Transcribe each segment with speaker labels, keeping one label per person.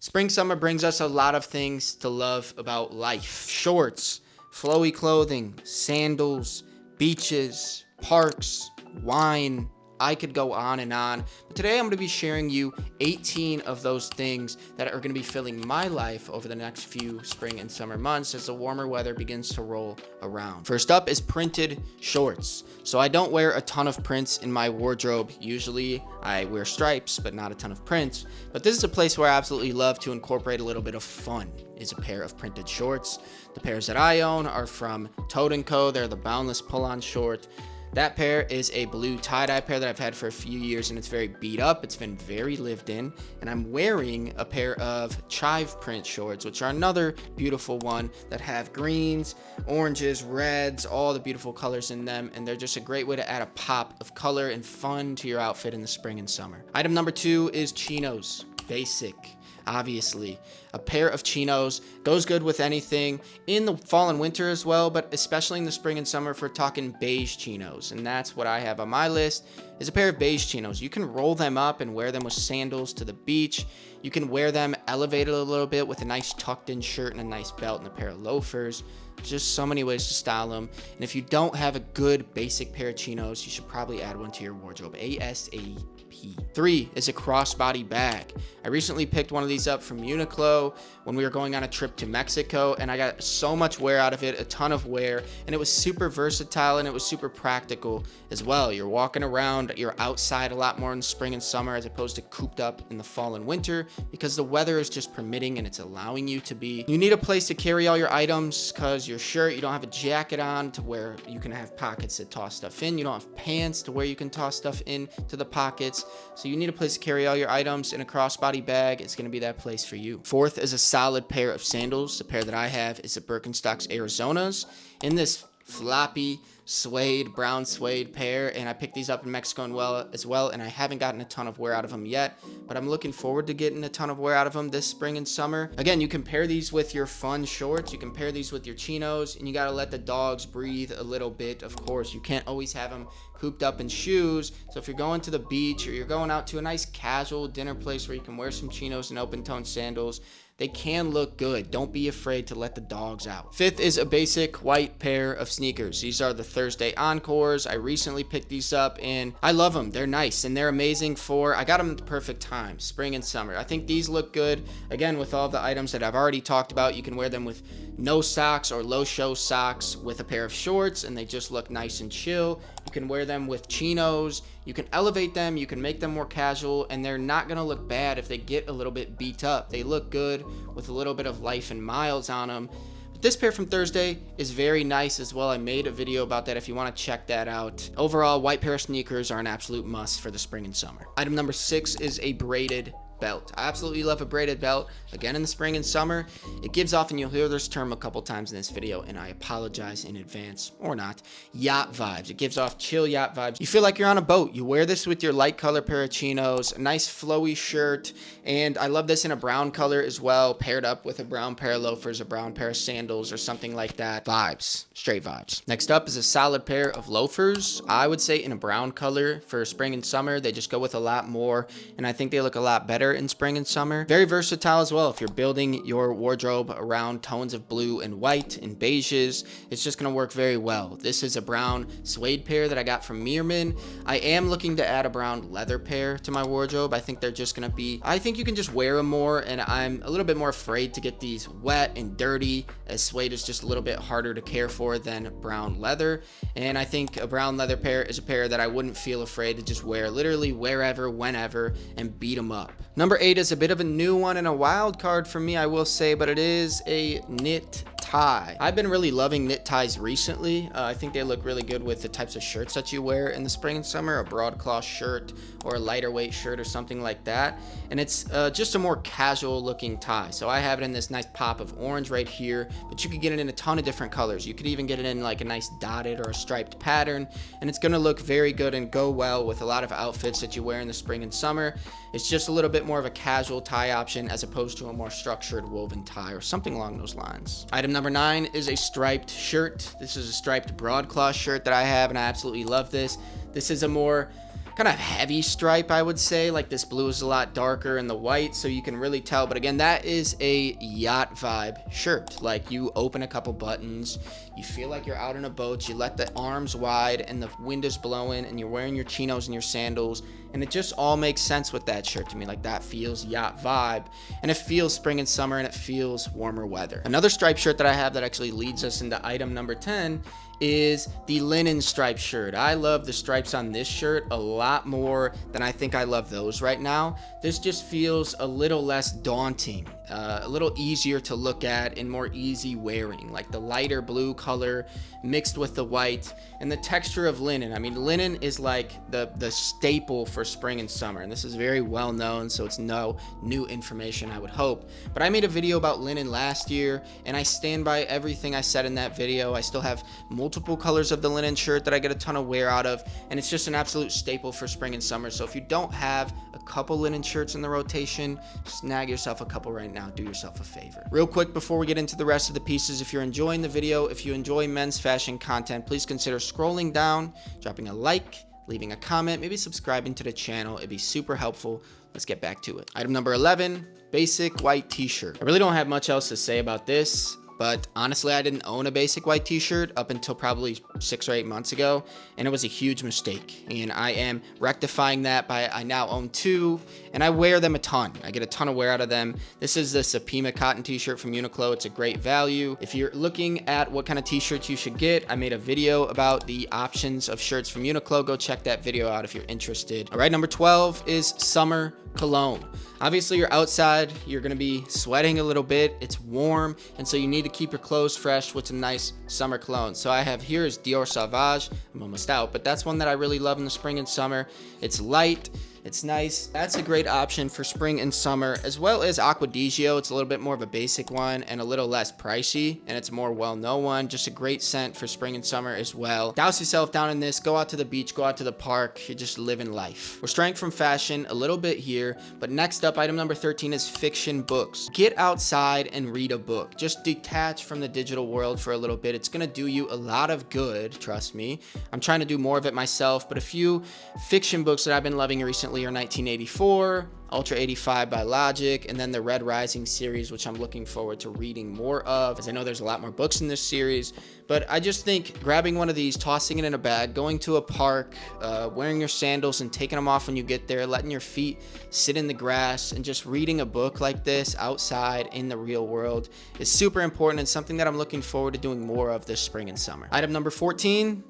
Speaker 1: Spring summer brings us a lot of things to love about life. Shorts, flowy clothing, sandals, beaches, parks, wine. I could go on and on. But today I'm going to be sharing you 18 of those things that are going to be filling my life over the next few spring and summer months as the warmer weather begins to roll around. First up is printed shorts. So I don't wear a ton of prints in my wardrobe. Usually I wear stripes, but not a ton of prints. But this is a place where I absolutely love to incorporate a little bit of fun. Is a pair of printed shorts. The pairs that I own are from Tote Co. They're the boundless pull-on short. That pair is a blue tie-dye pair that I've had for a few years, and it's very beat up. It's been very lived in, and I'm wearing a pair of chive print shorts, which are another beautiful one that have greens, oranges, reds, all the beautiful colors in them, and they're just a great way to add a pop of color and fun to your outfit in the spring and summer. Item number 2 is chinos. Basic. Obviously, a pair of chinos goes good with anything in the fall and winter as well, but especially in the spring and summer if we're talking beige chinos. And that's what I have on my list is a pair of beige chinos. You can roll them up and wear them with sandals to the beach. You can wear them elevated a little bit with a nice tucked in shirt and a nice belt and a pair of loafers. Just so many ways to style them. And if you don't have a good basic pair of chinos, you should probably add one to your wardrobe ASAP. 3 is a crossbody bag. I recently picked one of these up from Uniqlo when we were going on a trip to Mexico, and I got so much wear out of it, a ton of wear, and it was super versatile and it was super practical as well. You're walking around, you're outside a lot more in the spring and summer as opposed to cooped up in the fall and winter because the weather is just permitting and it's allowing you to be. You need a place to carry all your items because your shirt, you don't have a jacket on to where you can have pockets to toss stuff in. You don't have pants to where you can toss stuff in to the pockets. So you need a place to carry all your items, and a crossbody bag is going to be that place for you. 4th is a solid pair of sandals. The pair that I have is the Birkenstocks Arizonas in this floppy suede, brown suede pair, and I picked these up in Mexico as well, and I haven't gotten a ton of wear out of them yet, but I'm looking forward to getting a ton of wear out of them this spring and summer. Again, you can pair these with your fun shorts, you can pair these with your chinos, and you got to let the dogs breathe a little bit. Of course, you can't always have them cooped up in shoes, so if you're going to the beach or you're going out to a nice casual dinner place where you can wear some chinos and open-toed sandals, they can look good. Don't be afraid to let the dogs out. 5th is a basic white pair of sneakers. These are the Thursday Encores. I recently picked these up and I love them. They're nice and they're amazing I got them at the perfect time, spring and summer. I think these look good. Again, with all the items that I've already talked about, you can wear them with no socks or low show socks with a pair of shorts and they just look nice and chill. You can wear them with chinos. You can elevate them. You can make them more casual and they're not going to look bad if they get a little bit beat up. They look good with a little bit of life and miles on them. But this pair from Thursday is very nice as well. I made a video about that if you want to check that out. Overall, white pair of sneakers are an absolute must for the spring and summer. Item number 6 is a braided belt. I absolutely love a braided belt. Again, in the spring and summer, it gives off, and you'll hear this term a couple times in this video, and I apologize in advance, or not, yacht vibes. It gives off chill yacht vibes. You feel like you're on a boat. You wear this with your light color pair of chinos, a nice flowy shirt, and I love this in a brown color as well, paired up with a brown pair of loafers, a brown pair of sandals, or something like that. Vibes. Straight vibes. Next up is a solid pair of loafers. I would say in a brown color for spring and summer. They just go with a lot more, and I think they look a lot better in spring and summer. Very versatile as well. If you're building your wardrobe around tones of blue and white and beiges, it's just going to work very well. This is a brown suede pair that I got from Meerman. I am looking to add a brown leather pair to my wardrobe. I think they're just going to be, I think you can just wear them more, and I'm a little bit more afraid to get these wet and dirty, as suede is just a little bit harder to care for than brown leather. And I think a brown leather pair is a pair that I wouldn't feel afraid to just wear literally wherever, whenever, and beat them up. Number 8 is a bit of a new one and a wild card for me, I will say, but it is a knit tie. I've been really loving knit ties recently. I think they look really good with the types of shirts that you wear in the spring and summer, a broadcloth shirt or a lighter weight shirt or something like that. And it's just a more casual looking tie. So I have it in this nice pop of orange right here, but you could get it in a ton of different colors. You could even get it in like a nice dotted or a striped pattern, and it's gonna look very good and go well with a lot of outfits that you wear in the spring and summer. It's just a little bit more of a casual tie option as opposed to a more structured woven tie or something along those lines. Item number 9 is a striped shirt. This is a striped broadcloth shirt that I have, and I absolutely love this. This is a more kind of heavy stripe, I would say. Like this blue is a lot darker and the white, so you can really tell. But again, that is a yacht vibe shirt. Like you open a couple buttons, you feel like you're out on a boat, you let the arms wide and the wind is blowing and you're wearing your chinos and your sandals, and it just all makes sense with that shirt to me. Like that feels yacht vibe, and it feels spring and summer, and it feels warmer weather. Another striped shirt that I have that actually leads us into item number 10 is the linen striped shirt. I love the stripes on this shirt a lot more than I think I love those right now. This just feels a little less daunting, a little easier to look at and more easy wearing. Like the lighter blue color mixed with the white and the texture of linen. I mean, linen is like the staple for spring and summer, and this is very well known, so it's no new information, I would hope. But I made a video about linen last year, and I stand by everything I said in that video. I still have multiple colors of the linen shirt that I get a ton of wear out of, and it's just an absolute staple for spring and summer. So if you don't have a couple linen shirts in the rotation, snag yourself a couple right now. Do yourself a favor. Real quick before we get into the rest of the pieces, if you're enjoying the video, if you enjoy men's fashion content, please consider scrolling down, dropping a like, leaving a comment, maybe subscribing to the channel. It'd be super helpful. Let's get back to it. Item number 11, basic white t-shirt. I really don't have much else to say about this, but honestly, I didn't own a basic white t-shirt up until probably 6 or 8 months ago, and it was a huge mistake. And I am rectifying that by I now own 2, and I wear them a ton. I get a ton of wear out of them. This is the Sapima cotton t-shirt from Uniqlo. It's a great value. If you're looking at what kind of t-shirts you should get, I made a video about the options of shirts from Uniqlo. Go check that video out if you're interested. All right, number 12 is summer cologne. Obviously, you're outside, you're gonna be sweating a little bit, it's warm, and so you need to keep your clothes fresh with some nice summer cologne. So I have here is Dior Sauvage. I'm almost out, but that's one that I really love in the spring and summer. It's light, it's nice. That's a great option for spring and summer, as well as Acqua di Gio. It's a little bit more of a basic one and a little less pricey, and it's a more well-known one. Just a great scent for spring and summer as well. Douse yourself down in this, go out to the beach, go out to the park. You're just living life. We're straying from fashion a little bit here, but next up, item number 13 is fiction books. Get outside and read a book. Just detach from the digital world for a little bit. It's gonna do you a lot of good, trust me. I'm trying to do more of it myself, but a few fiction books that I've been loving recently are 1984, Ultra 85 by Logic, and then the Red Rising series, which I'm looking forward to reading more of, as I know there's a lot more books in this series. But I just think grabbing one of these, tossing it in a bag, going to a park, wearing your sandals and taking them off when you get there, letting your feet sit in the grass, and just reading a book like this outside in the real world is super important and something that I'm looking forward to doing more of this spring and summer. Item number 14,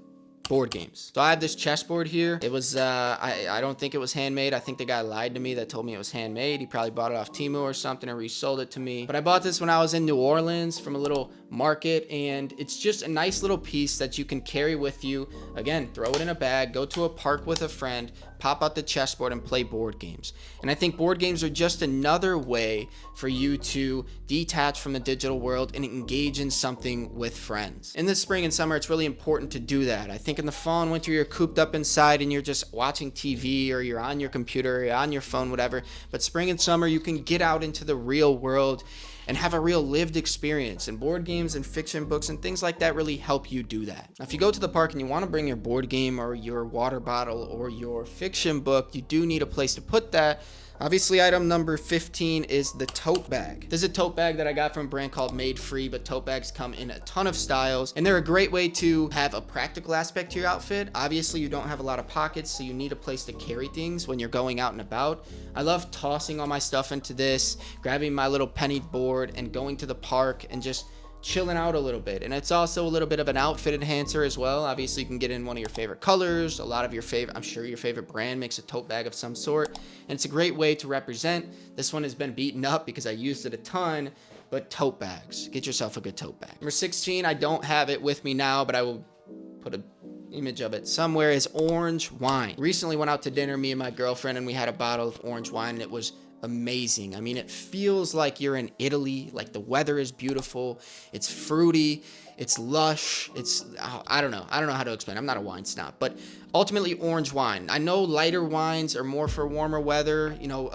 Speaker 1: board games. So I have this chessboard here. It was, I don't think it was handmade. I think the guy lied to me that told me it was handmade. He probably bought it off Temu or something and resold it to me. But I bought this when I was in New Orleans from a little market, and it's just a nice little piece that you can carry with you. Again, throw it in a bag, go to a park with a friend, pop out the chessboard and play board games. And I think board games are just another way for you to detach from the digital world and engage in something with friends. In the spring and summer, it's really important to do that. I think in the fall and winter, you're cooped up inside and you're just watching TV, or you're on your computer, or you're on your phone, whatever. But spring and summer, you can get out into the real world and have a real lived experience, and board games and fiction books and things like that really help you do that. Now, if you go to the park and you want to bring your board game or your water bottle or your fiction book, you do need a place to put that. Obviously, item number 15 is the tote bag. This is a tote bag that I got from a brand called Made Free, but tote bags come in a ton of styles, and they're a great way to have a practical aspect to your outfit. Obviously, you don't have a lot of pockets, so you need a place to carry things when you're going out and about. I love tossing all my stuff into this, grabbing my little penny board and going to the park and just chilling out a little bit. And it's also a little bit of an outfit enhancer as well. Obviously, you can get in one of your favorite colors, a lot of your favorite, I'm sure your favorite brand makes a tote bag of some sort, and it's a great way to represent. This one has been beaten up because I used it a ton, but tote bags, get yourself a good tote bag. Number 16, I don't have it with me now, but I will put an image of it somewhere, is orange wine. Recently went out to dinner, me and my girlfriend, and we had a bottle of orange wine, and it was amazing. I mean, it feels like you're in Italy. Like, the weather is beautiful, it's fruity, it's lush, it's I don't know how to explain. I'm not a wine snob, but ultimately orange wine. I know lighter wines are more for warmer weather, you know,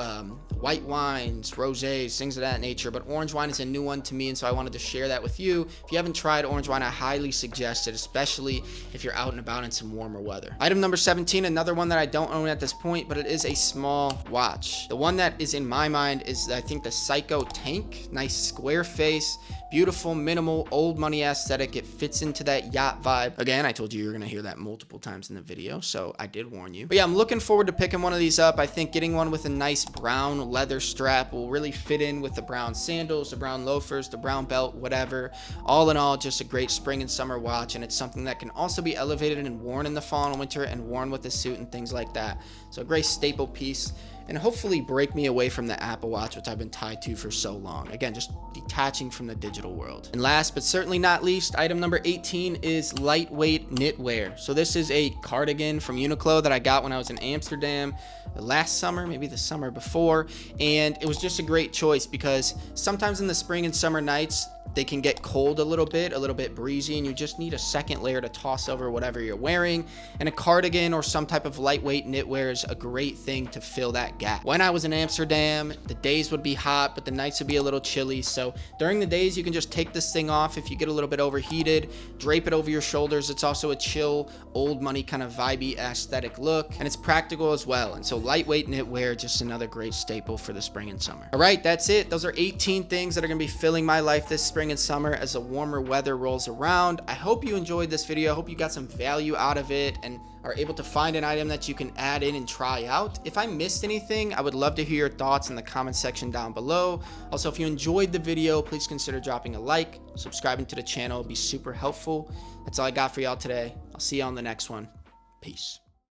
Speaker 1: white wines, rosés, things of that nature, but orange wine is a new one to me, and so I wanted to share that with you. If you haven't tried orange wine, I highly suggest it, especially if you're out and about in some warmer weather. Item number 17, another one that I don't own at this point, but it is a small watch. The one that is in my mind is, I think, the Psycho Tank. Nice square face, beautiful, minimal, old money aesthetic. It fits into that yacht vibe. Again, I told you were gonna hear that multiple times in the video, so I did warn you. But yeah, I'm looking forward to picking one of these up. I think getting one with a nice brown leather strap will really fit in with the brown sandals, the brown loafers, the brown belt, whatever. All in all, just a great spring and summer watch, and it's something that can also be elevated and worn in the fall and winter and worn with a suit and things like that. So a great staple piece, and hopefully break me away from the Apple Watch, which I've been tied to for so long. Again, just detaching from the digital world. And last but certainly not least, item number 18 is lightweight knitwear. So this is a cardigan from Uniqlo that I got when I was in Amsterdam last summer, maybe the summer before, and it was just a great choice because sometimes in the spring and summer nights, they can get cold a little bit breezy, and you just need a second layer to toss over whatever you're wearing. And a cardigan or some type of lightweight knitwear is a great thing to fill that gap. When I was in Amsterdam, the days would be hot, but the nights would be a little chilly. So during the days, you can just take this thing off if you get a little bit overheated, drape it over your shoulders. It's also a chill, old money kind of vibey aesthetic look, and it's practical as well. And so lightweight knitwear, just another great staple for the spring and summer. All right, that's it. Those are 18 things that are gonna be filling my life this spring and summer as the warmer weather rolls around. I hope you enjoyed this video. I hope you got some value out of it and are able to find an item that you can add in and try out. If I missed anything, I would love to hear your thoughts in the comment section down below. Also, if you enjoyed the video, please consider dropping a like, subscribing to the channel. It'd be super helpful. That's all I got for y'all today. I'll see you on the next one. Peace.